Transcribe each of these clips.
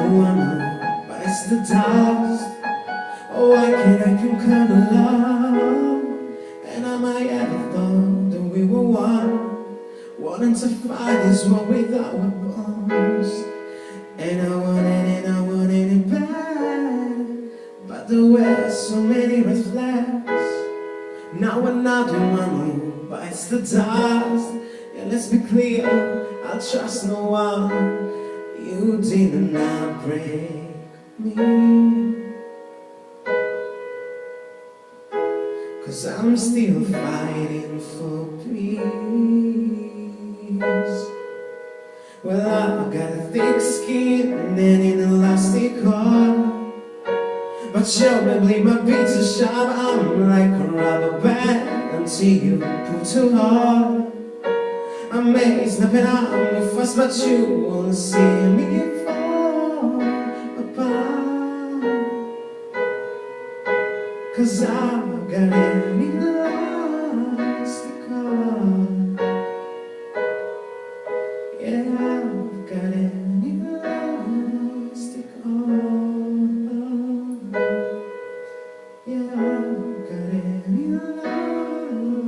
the one who bites the dust. Oh, why can't I come kind of love? And I might ever thought that we were one, wanting to fight this war without weapons. And I wanted it bad, but there were so many red flags. Now another one who bites the dust. Yeah, let's be clear, I trust no one. You did not break me, 'cause I'm still fighting for peace. Well, I've got a thick skin and an elastic heart, but you're probably my pizza shop. I'm like a rubber band until you pull too hard. I may snap it out move fast, but you won't see me fall apart, 'cause I've got an elastic heart. Yeah, I've got an elastic heart. Yeah, I've got an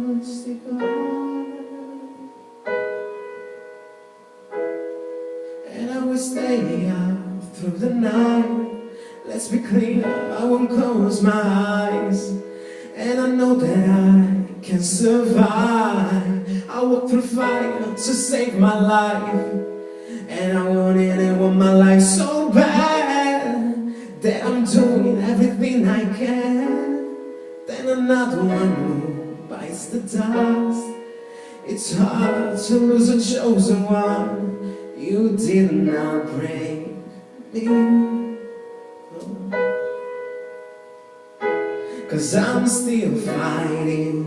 elastic heart. And I will stay up through the night. Let's be clear, I won't close my eyes. And I know that I can survive. I walk through fire to save my life. And I want my life so bad that I'm doing everything I can. Then another one who bites the dust. It's hard to lose a chosen one. You did not break me, 'cause I'm still fighting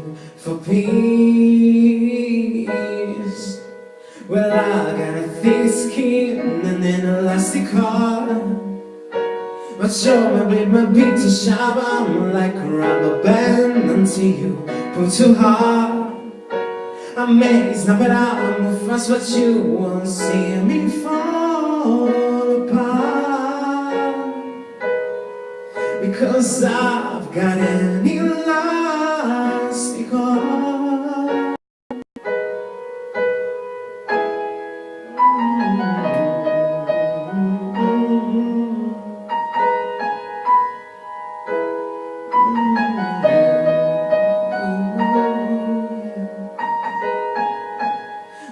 for peace. Well, I got a thick skin and an elastic heart, but you're my pizza shop. I'm like a rubber band until you pull too hard. I may snap it out move fast, but you won't see me fall apart, because I've got an elastic heart.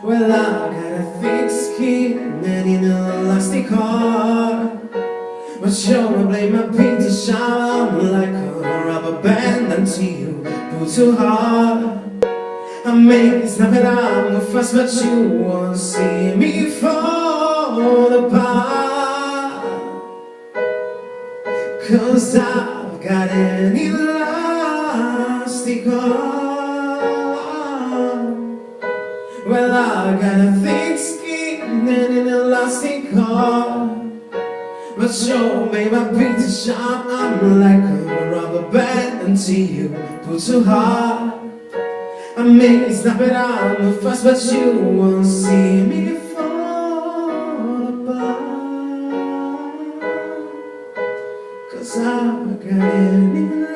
Well, I got a thick skin and an elastic heart, but you're probably my pizza shop. I'm like a rubber band until you pull too hard. I may snap it out move fast, but you won't see me fall apart, 'cause I've got an elastic heart. Well, I got a thick skin and an elastic heart, but you're made my pizza shop. I'm like a rubber band until you pull too hard. I may snap it out move fast, but you won't see me fall apart, 'cause I've got an